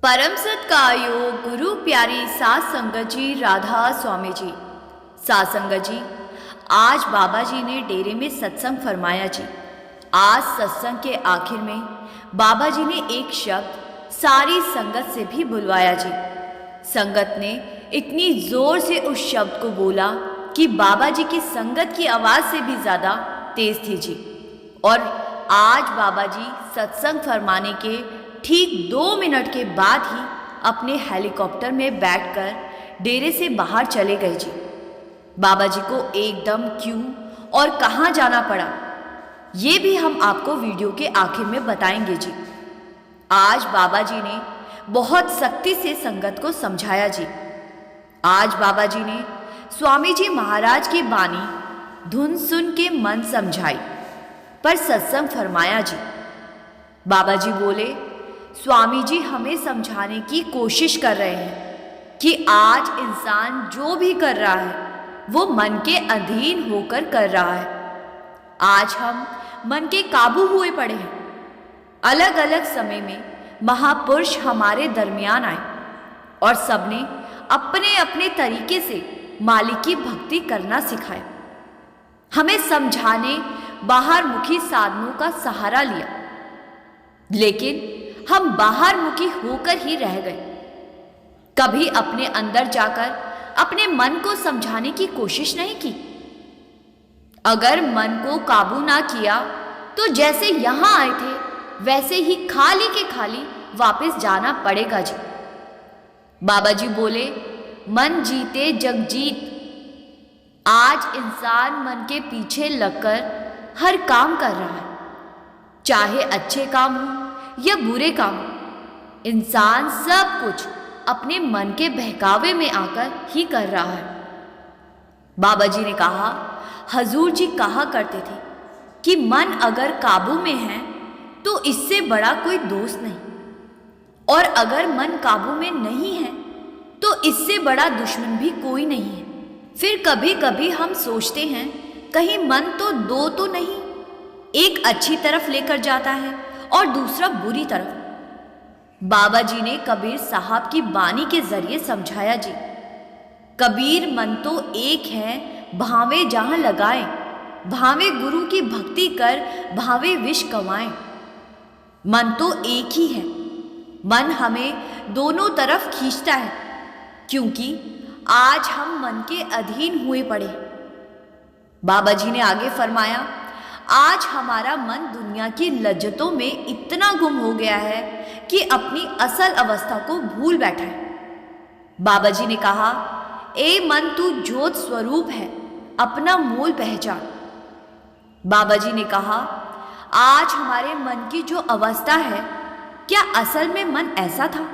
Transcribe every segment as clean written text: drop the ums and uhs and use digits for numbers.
परम सत्कायो गुरु प्यारी सात संगत जी राधा स्वामी जी। सात संगत जी, आज बाबा जी ने डेरे में सत्संग फरमाया जी। आज सत्संग के आखिर में बाबा जी ने एक शब्द सारी संगत से भी बुलवाया जी। संगत ने इतनी जोर से उस शब्द को बोला कि बाबा जी की संगत की आवाज़ से भी ज़्यादा तेज थी जी। और आज बाबा जी सत्संग फरमाने के ठीक 2 मिनट के बाद ही अपने हेलीकॉप्टर में बैठकर डेरे से बाहर चले गए जी। बाबा जी को एकदम क्यों और कहाँ जाना पड़ा, ये भी हम आपको वीडियो के आखिर में बताएंगे जी। आज बाबा जी ने बहुत सख्ती से संगत को समझाया जी। आज बाबा जी ने स्वामी जी महाराज की बानी धुन सुन के मन समझाई पर सत्संग फरमाया जी। बाबा जी बोले, स्वामी जी हमें समझाने की कोशिश कर रहे हैं कि आज इंसान जो भी कर रहा है वो मन के अधीन होकर कर रहा है। आज हम मन के काबू हुए पड़े हैं। अलग अलग समय में महापुरुष हमारे दरमियान आए और सबने अपने अपने तरीके से मालिक की भक्ति करना सिखाया। हमें समझाने बाहर मुखी साधनों का सहारा लिया, लेकिन हम बाहर मुखी होकर ही रह गए। कभी अपने अंदर जाकर अपने मन को समझाने की कोशिश नहीं की। अगर मन को काबू ना किया तो जैसे यहां आए थे वैसे ही खाली के खाली वापस जाना पड़ेगा जी। बाबा जी बोले, मन जीते जग जीत। आज इंसान मन के पीछे लगकर हर काम कर रहा है, चाहे अच्छे काम हो या बुरे काम। इंसान सब कुछ अपने मन के बहकावे में आकर ही कर रहा है। बाबा जी ने कहा, हजूर जी कहा करते थे कि मन अगर काबू में है तो इससे बड़ा कोई दोस्त नहीं, और अगर मन काबू में नहीं है तो इससे बड़ा दुश्मन भी कोई नहीं है। फिर कभी कभी हम सोचते हैं कहीं मन तो दो तो नहीं, एक अच्छी तरफ लेकर जाता है और दूसरा बुरी तरफ। बाबा जी ने कबीर साहब की बानी के जरिए समझाया जी। कबीर मन तो एक है, भावे जहां लगाए, भावे गुरु की भक्ति कर, भावे विष कमाए। मन तो एक ही है। मन हमें दोनों तरफ खींचता है, क्योंकि आज हम मन के अधीन हुए पड़े। बाबा जी ने आगे फरमाया, आज हमारा मन दुनिया की लज्जतों में इतना गुम हो गया है कि अपनी असल अवस्था को भूल बैठा है। बाबा जी ने कहा, ए मन तू ज्योत स्वरूप है, अपना मूल पहचान। बाबा जी ने कहा, आज हमारे मन की जो अवस्था है, क्या असल में मन ऐसा था?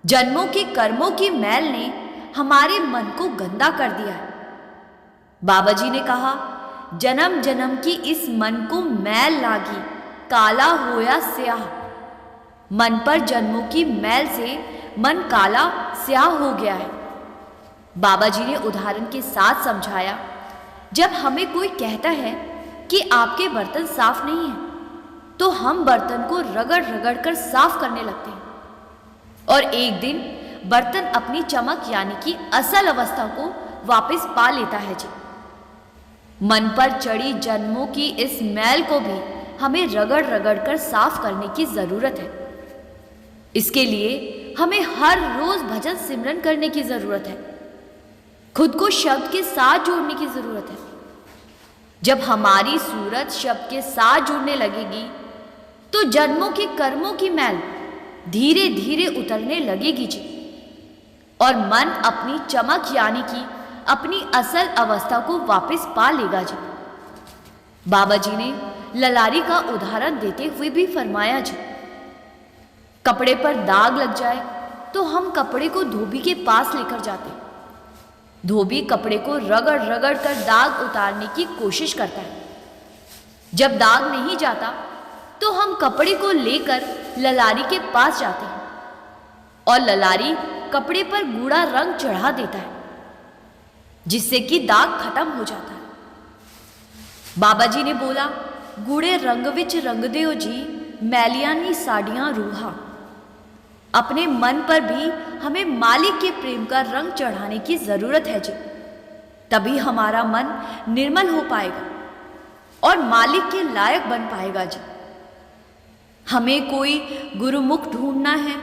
जन्मों के कर्मों की मैल ने हमारे मन को गंदा कर दिया है। बाबा जी ने कहा, जन्म जन्म की इस मन को मैल लागी, काला होया स्याह। मन पर जन्मों की मैल से मन काला स्याह हो गया है। बाबा जी ने उदाहरण के साथ समझाया, जब हमें कोई कहता है कि आपके बर्तन साफ नहीं है, तो हम बर्तन को रगड़ रगड़ कर साफ करने लगते हैं और एक दिन बर्तन अपनी चमक यानी कि असल अवस्था को वापस पा लेता है जी। मन पर चढ़ी जन्मों की इस मैल को भी हमें रगड़ रगड़ कर साफ करने की जरूरत है। इसके लिए हमें हर रोज भजन सिमरन करने की जरूरत है। खुद को शब्द के साथ जोड़ने की जरूरत है। जब हमारी सूरत शब्द के साथ जुड़ने लगेगी तो जन्मों के कर्मों की मैल धीरे धीरे उतरने लगेगी जी, और मन अपनी चमक यानी कि अपनी असल अवस्था को वापस पा लेगा जी। बाबा जी ने ललारी का उदाहरण देते हुए भी फरमाया जी। कपड़े पर दाग लग जाए तो हम कपड़े को धोबी के पास लेकर जाते हैं। धोबी कपड़े को रगड़ रगड़ कर दाग उतारने की कोशिश करता है। जब दाग नहीं जाता तो हम कपड़े को लेकर ललारी के पास जाते हैं और ललारी कपड़े पर गूढ़ा रंग चढ़ा देता है, जिससे कि दाग खत्म हो जाता है। बाबा जी ने बोला, गूढ़े रंग विच रंग दियो जी, मैलियां नी साड़ियां रूहा। अपने मन पर भी हमें मालिक के प्रेम का रंग चढ़ाने की जरूरत है जी। तभी हमारा मन निर्मल हो पाएगा और मालिक के लायक बन पाएगा जी। हमें कोई गुरुमुख ढूंढना है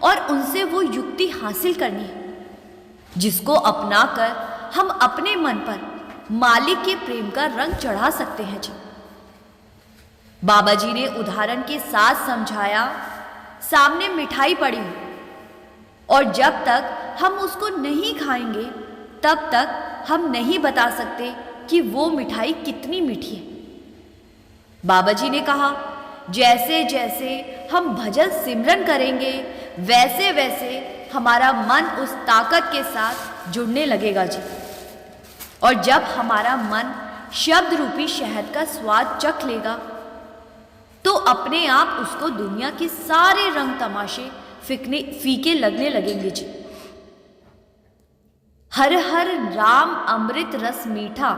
और उनसे वो युक्ति हासिल करनी है जिसको अपनाकर हम अपने मन पर मालिक के प्रेम का रंग चढ़ा सकते हैं जी। बाबा जी ने उदाहरण के साथ समझाया, सामने मिठाई पड़ी हो और जब तक हम उसको नहीं खाएंगे तब तक हम नहीं बता सकते कि वो मिठाई कितनी मीठी है। बाबा जी ने कहा, जैसे जैसे हम भजन सिमरन करेंगे वैसे वैसे हमारा मन उस ताकत के साथ जुड़ने लगेगा जी। और जब हमारा मन शब्द रूपी शहद का स्वाद चख लेगा तो अपने आप उसको दुनिया के सारे रंग तमाशे फीके लगने लगेंगे जी। हर हर राम अमृत रस मीठा,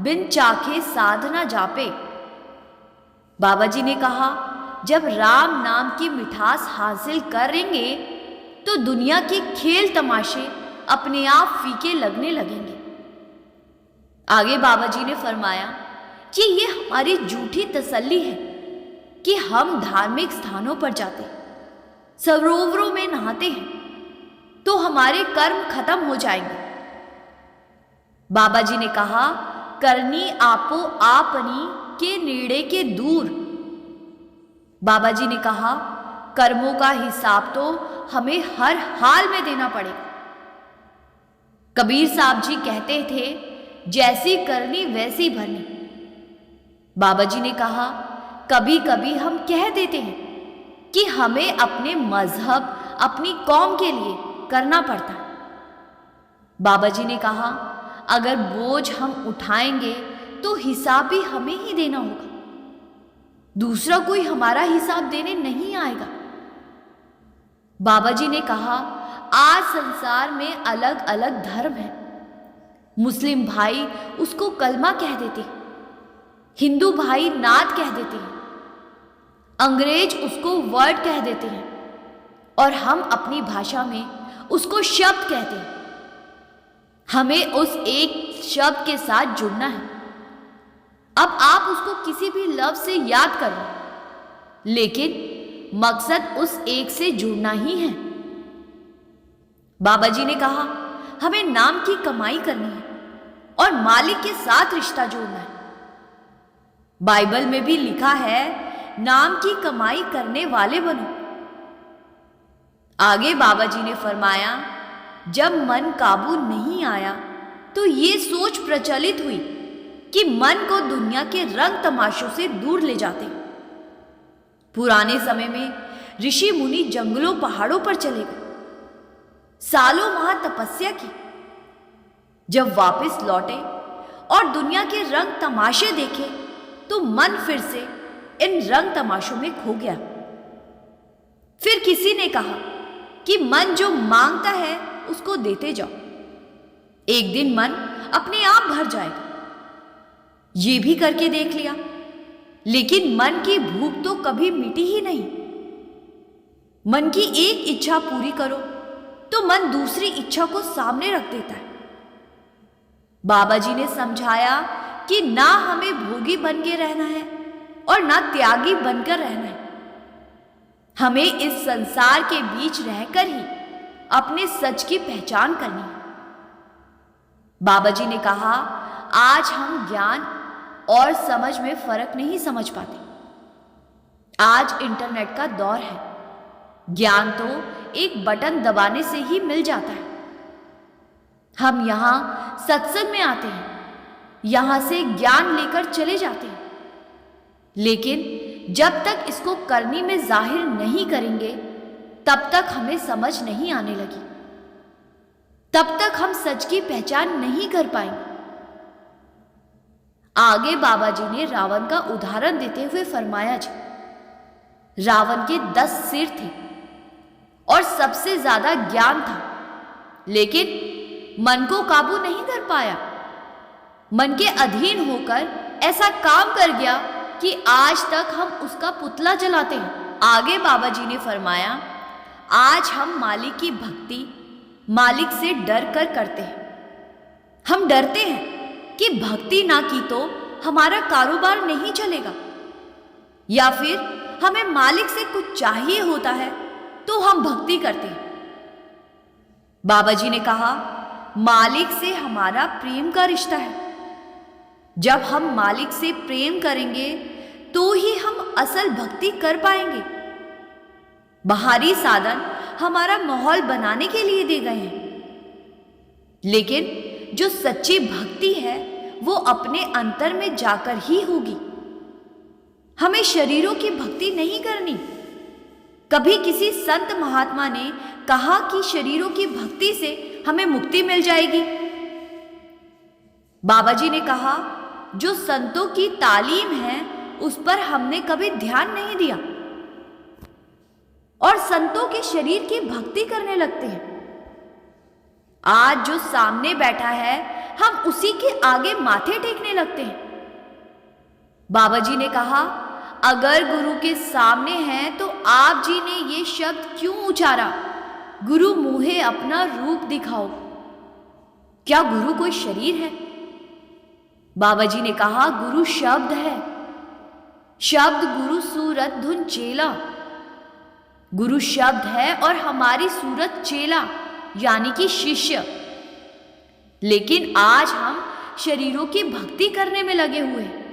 बिन चाखे साधना जापे। बाबा जी ने कहा, जब राम नाम की मिठास हासिल करेंगे तो दुनिया के खेल तमाशे अपने आप फीके लगने लगेंगे। आगे बाबा जी ने फरमाया कि ये हमारी झूठी तसल्ली है कि हम धार्मिक स्थानों पर जाते, सरोवरों में नहाते हैं तो हमारे कर्म खत्म हो जाएंगे। बाबा जी ने कहा, करनी आपो आपनी के नेड़े के दूर। बाबा जी ने कहा, कर्मों का हिसाब तो हमें हर हाल में देना पड़ेगा। कबीर साहब जी कहते थे, जैसी करनी वैसी भरनी। बाबा जी ने कहा, कभी कभी हम कह देते हैं कि हमें अपने मजहब, अपनी कौम के लिए करना पड़ता है। बाबा जी ने कहा, अगर बोझ हम उठाएंगे तो हिसाब भी हमें ही देना होगा, दूसरा कोई हमारा हिसाब देने नहीं आएगा। बाबा जी ने कहा, आज संसार में अलग अलग धर्म है। मुस्लिम भाई उसको कलमा कह देते हैं, हिंदू भाई नात कह देते हैं, अंग्रेज उसको वर्ड कह देते हैं और हम अपनी भाषा में उसको शब्द कहते हैं। हमें उस एक शब्द के साथ जुड़ना है। अब आप उसको किसी भी लफ्ज से याद कर लो, लेकिन मकसद उस एक से जुड़ना ही है। बाबा जी ने कहा, हमें नाम की कमाई करनी है और मालिक के साथ रिश्ता जोड़ना है। बाइबल में भी लिखा है, नाम की कमाई करने वाले बनो। आगे बाबा जी ने फरमाया, जब मन काबू नहीं आया तो ये सोच प्रचलित हुई कि मन को दुनिया के रंग तमाशों से दूर ले जाते। पुराने समय में ऋषि मुनि जंगलों पहाड़ों पर चले गए, सालों वहां तपस्या की। जब वापस लौटे और दुनिया के रंग तमाशे देखे तो मन फिर से इन रंग तमाशों में खो गया। फिर किसी ने कहा कि मन जो मांगता है उसको देते जाओ, एक दिन मन अपने आप भर जाएगा। ये भी करके देख लिया, लेकिन मन की भूख तो कभी मिटी ही नहीं। मन की एक इच्छा पूरी करो तो मन दूसरी इच्छा को सामने रख देता है। बाबा जी ने समझाया कि ना हमें भोगी बन के रहना है और ना त्यागी बनकर रहना है। हमें इस संसार के बीच रहकर ही अपने सच की पहचान करनी है। बाबा जी ने कहा, आज हम ज्ञान और समझ में फर्क नहीं समझ पाते। आज इंटरनेट का दौर है, ज्ञान तो एक बटन दबाने से ही मिल जाता है। हम यहां सत्संग में आते हैं, यहां से ज्ञान लेकर चले जाते हैं, लेकिन जब तक इसको करनी में जाहिर नहीं करेंगे तब तक हमें समझ नहीं आने लगी, तब तक हम सच की पहचान नहीं कर पाएंगे। आगे बाबा जी ने रावण का उदाहरण देते हुए फरमाया, जी रावण के 10 सिर थे और सबसे ज्यादा ज्ञान था, लेकिन मन को काबू नहीं कर पाया। मन के अधीन होकर ऐसा काम कर गया कि आज तक हम उसका पुतला जलाते हैं। आगे बाबा जी ने फरमाया, आज हम मालिक की भक्ति मालिक से डर कर करते हैं। हम डरते हैं कि भक्ति ना की तो हमारा कारोबार नहीं चलेगा, या फिर हमें मालिक से कुछ चाहिए होता है तो हम भक्ति करते हैं। बाबा जी ने कहा, मालिक से हमारा प्रेम का रिश्ता है। जब हम मालिक से प्रेम करेंगे तो ही हम असल भक्ति कर पाएंगे। बाहरी साधन हमारा माहौल बनाने के लिए दे गए हैं, लेकिन जो सच्ची भक्ति है वो अपने अंतर में जाकर ही होगी। हमें शरीरों की भक्ति नहीं करनी। कभी किसी संत महात्मा ने कहा कि शरीरों की भक्ति से हमें मुक्ति मिल जाएगी। बाबा जी ने कहा, जो संतों की तालीम है उस पर हमने कभी ध्यान नहीं दिया और संतों के शरीर की भक्ति करने लगते हैं। आज जो सामने बैठा है हम उसी के आगे माथे टेकने लगते हैं। बाबा जी ने कहा, अगर गुरु के सामने हैं तो आप जी ने ये शब्द क्यों उचारा, गुरु मुझे अपना रूप दिखाओ। क्या गुरु कोई शरीर है? बाबा जी ने कहा, गुरु शब्द है। शब्द गुरु सूरत धुन चेला। गुरु शब्द है और हमारी सूरत चेला यानी कि शिष्य। लेकिन आज हम शरीरों की भक्ति करने में लगे हुए हैं।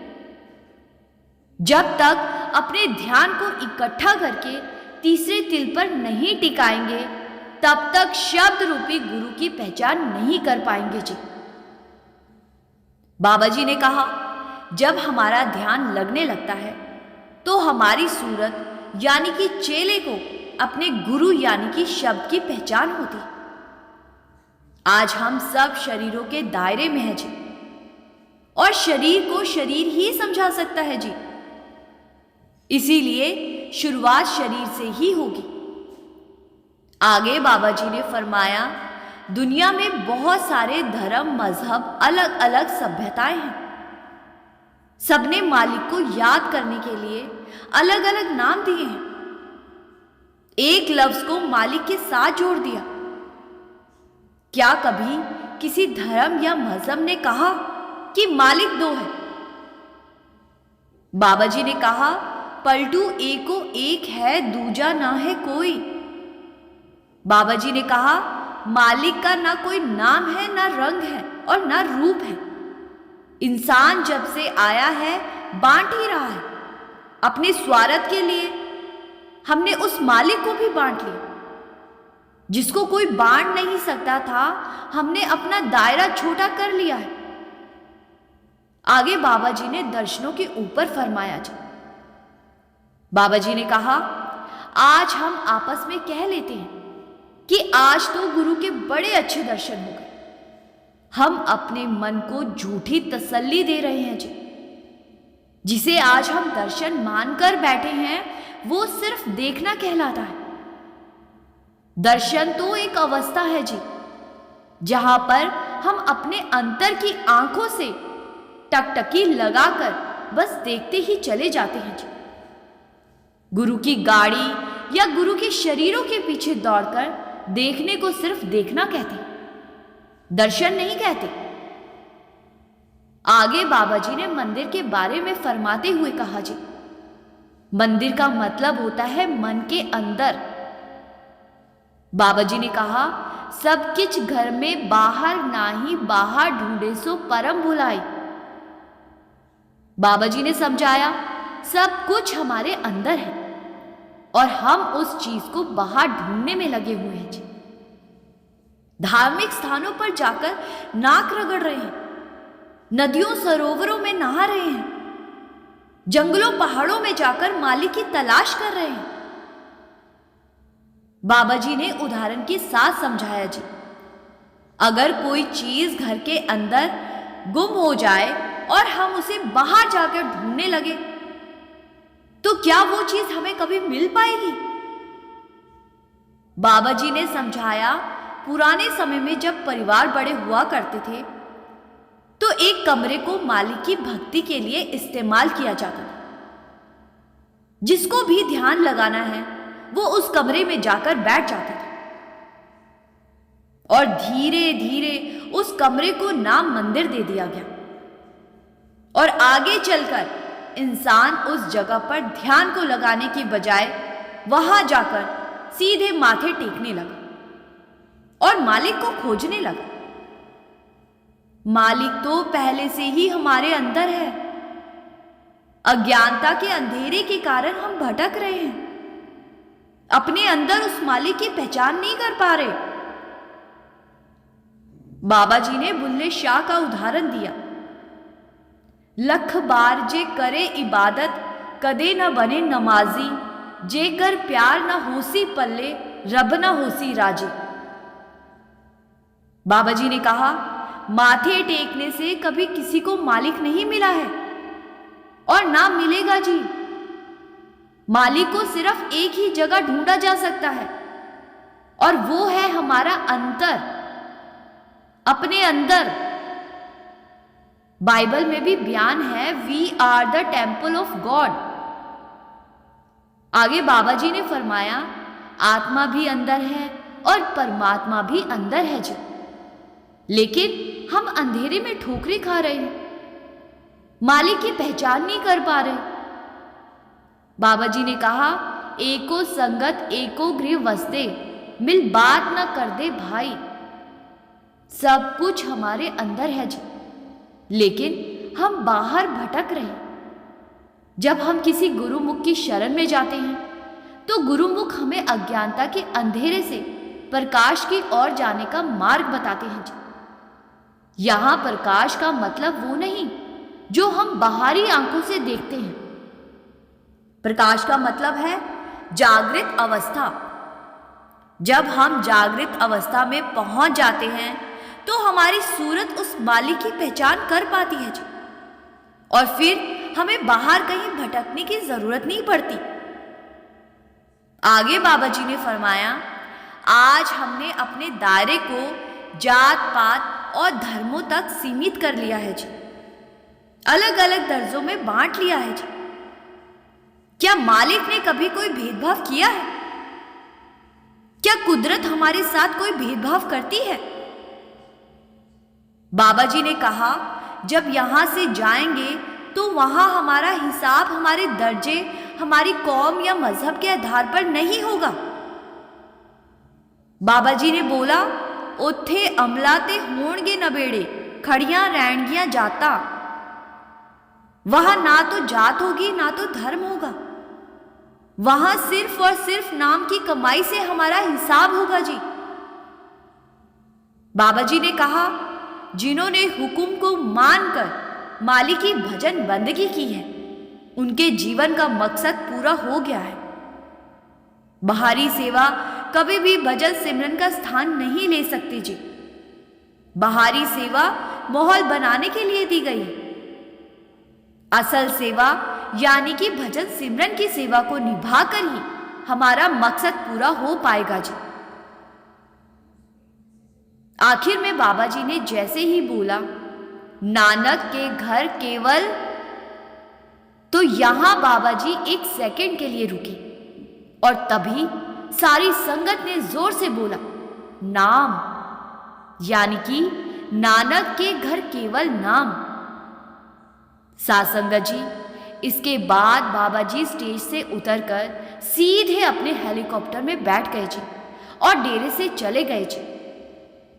जब तक अपने ध्यान को इकट्ठा करके तीसरे तिल पर नहीं टिकाएंगे तब तक शब्द रूपी गुरु की पहचान नहीं कर पाएंगे जी। बाबा जी ने कहा, जब हमारा ध्यान लगने लगता है तो हमारी सूरत यानी कि चेले को अपने गुरु यानी कि शब्द की पहचान होती। आज हम सब शरीरों के दायरे में हैं जी, और शरीर को शरीर ही समझा सकता है जी। इसीलिए शुरुआत शरीर से ही होगी। आगे बाबा जी ने फरमाया, दुनिया में बहुत सारे धर्म, मजहब, अलग अलग सभ्यताएं हैं। सबने मालिक को याद करने के लिए अलग अलग नाम दिए हैं। एक लफ्ज को मालिक के साथ जोड़ दिया। क्या कभी किसी धर्म या मजहब ने कहा कि मालिक दो है? बाबा जी ने कहा, पलटू एको एक है, दूजा ना है कोई। बाबा जी ने कहा, मालिक का ना कोई नाम है, ना रंग है और ना रूप है। इंसान जब से आया है बांट ही रहा है। अपने स्वार्थ के लिए हमने उस मालिक को भी बांट लिया। जिसको कोई बांट नहीं सकता था, हमने अपना दायरा छोटा कर लिया है। आगे बाबा जी ने दर्शनों के ऊपर फरमाया जी। बाबा जी ने कहा, आज हम आपस में कह लेते हैं कि आज तो गुरु के बड़े अच्छे दर्शन हो गए। हम अपने मन को झूठी तसल्ली दे रहे हैं जी। जिसे आज हम दर्शन मानकर बैठे हैं वो सिर्फ देखना कहलाता है। दर्शन तो एक अवस्था है जी, जहां पर हम अपने अंतर की आंखों से टकटकी लगाकर बस देखते ही चले जाते हैं जी। गुरु की गाड़ी या गुरु के शरीरों के पीछे दौड़कर देखने को सिर्फ देखना कहते हैं, दर्शन नहीं कहते। आगे बाबा जी ने मंदिर के बारे में फरमाते हुए कहा जी, मंदिर का मतलब होता है मन के अंदर। बाबा जी ने कहा, सब किछ घर में बाहर नाही, बाहर ढूंढे सो परम भुलाई। बाबा जी ने समझाया, सब कुछ हमारे अंदर है और हम उस चीज को बाहर ढूंढने में लगे हुए हैं जी। धार्मिक स्थानों पर जाकर नाक रगड़ रहे हैं, नदियों सरोवरों में नहा रहे हैं, जंगलों पहाड़ों में जाकर मालिक की तलाश कर रहे हैं। बाबा जी ने उदाहरण के साथ समझाया जी, अगर कोई चीज घर के अंदर गुम हो जाए और हम उसे बाहर जाकर ढूंढने लगे तो क्या वो चीज हमें कभी मिल पाएगी? बाबा जी ने समझाया, पुराने समय में जब परिवार बड़े हुआ करते थे तो एक कमरे को मालिक की भक्ति के लिए इस्तेमाल किया जाता था। जिसको भी ध्यान लगाना है वो उस कमरे में जाकर बैठ जाता था और धीरे धीरे उस कमरे को नाम मंदिर दे दिया गया। और आगे चलकर इंसान उस जगह पर ध्यान को लगाने की बजाय वहां जाकर सीधे माथे टेकने लगा और मालिक को खोजने लगा। मालिक तो पहले से ही हमारे अंदर है। अज्ञानता के अंधेरे के कारण हम भटक रहे हैं, अपने अंदर उस मालिक की पहचान नहीं कर पा रहे। बाबा जी ने बुल्ले शाह का उदाहरण दिया, लख बार जे करे इबादत कदे न बने नमाजी, जे कर प्यार न होसी पल्ले रब न होसी राजी। बाबा जी ने कहा, माथे टेकने से कभी किसी को मालिक नहीं मिला है और ना मिलेगा जी। मालिक को सिर्फ एक ही जगह ढूंढा जा सकता है और वो है हमारा अंतर, अपने अंदर। बाइबल में भी बयान है, we are the temple of God. आगे बाबा जी ने फरमाया, आत्मा भी अंदर है और परमात्मा भी अंदर है जी, लेकिन हम अंधेरे में ठोकरें खा रहे हैं, मालिक की पहचान नहीं कर पा रहे। बाबा जी ने कहा, एको संगत एको गृह वसते, मिल बात न कर दे भाई। सब कुछ हमारे अंदर है जी, लेकिन हम बाहर भटक रहे हैं। जब हम किसी गुरुमुख की शरण में जाते हैं तो गुरुमुख हमें अज्ञानता के अंधेरे से प्रकाश की ओर जाने का मार्ग बताते हैं जी। यहां प्रकाश का मतलब वो नहीं जो हम बाहरी आंखों से देखते हैं। प्रकाश का मतलब है जागृत अवस्था। जब हम जागृत अवस्था में पहुंच जाते हैं तो हमारी सूरत उस मालिक की पहचान कर पाती है जी, और फिर हमें बाहर कहीं भटकने की जरूरत नहीं पड़ती। आगे बाबा जी ने फरमाया, आज हमने अपने दायरे को जात पात और धर्मों तक सीमित कर लिया है जी, अलग अलग दर्जों में बांट लिया है जी। क्या मालिक ने कभी कोई भेदभाव किया है? क्या कुदरत हमारे साथ कोई भेदभाव करती है? बाबा जी ने कहा, जब यहां से जाएंगे तो वहां हमारा हिसाब हमारे दर्जे, हमारी कौम या मजहब के आधार पर नहीं होगा। बाबा जी ने बोला, उत्थे अमला ते होणगे नबेड़े, खड़ियां रहणगियां जाता। वहां ना तो जात होगी ना तो धर्म होगा, वहां सिर्फ और सिर्फ नाम की कमाई से हमारा हिसाब होगा जी। बाबा जी ने कहा, जिन्होंने हुक्म को मानकर मालिक की भजन बंदगी की है, उनके जीवन का मकसद पूरा हो गया है। बाहरी सेवा कभी भी भजन सिमरन का स्थान नहीं ले सकती जी। बाहरी सेवा माहौल बनाने के लिए दी गई है। असल सेवा यानी कि भजन सिमरन की सेवा को निभाकर ही हमारा मकसद पूरा हो पाएगा जी। आखिर में बाबा जी ने जैसे ही बोला, नानक के घर केवल, तो यहां बाबा जी एक सेकंड के लिए रुके और तभी सारी संगत ने जोर से बोला, नाम, यानी कि नानक के घर केवल नाम। सासंगत जी, इसके बाद बाबा जी स्टेज से उतरकर सीधे अपने हेलीकॉप्टर में बैठ गए जी और डेरे से चले गए जी।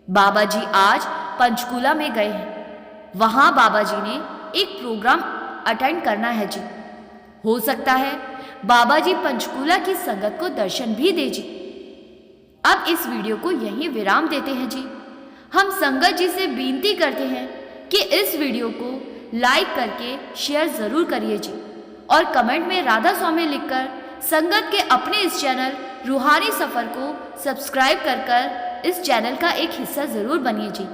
बाबा जी आज पंचकूला में गए हैं। वहां बाबा जी ने एक प्रोग्राम अटेंड करना है जी। हो सकता है बाबा जी पंचकूला की संगत को दर्शन भी दे जी। अब इस वीडियो को यहीं विराम देते हैं जी। हम संगत जी से विनती करते हैं कि इस वीडियो को लाइक करके शेयर जरूर करिए जी, और कमेंट में राधा स्वामी लिखकर संगत के अपने इस चैनल रूहानी सफर को सब्सक्राइब कर इस चैनल का एक हिस्सा जरूर बनिए जी।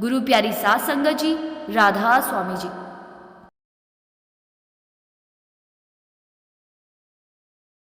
गुरु प्यारी सात संगत जी, राधा स्वामी जी।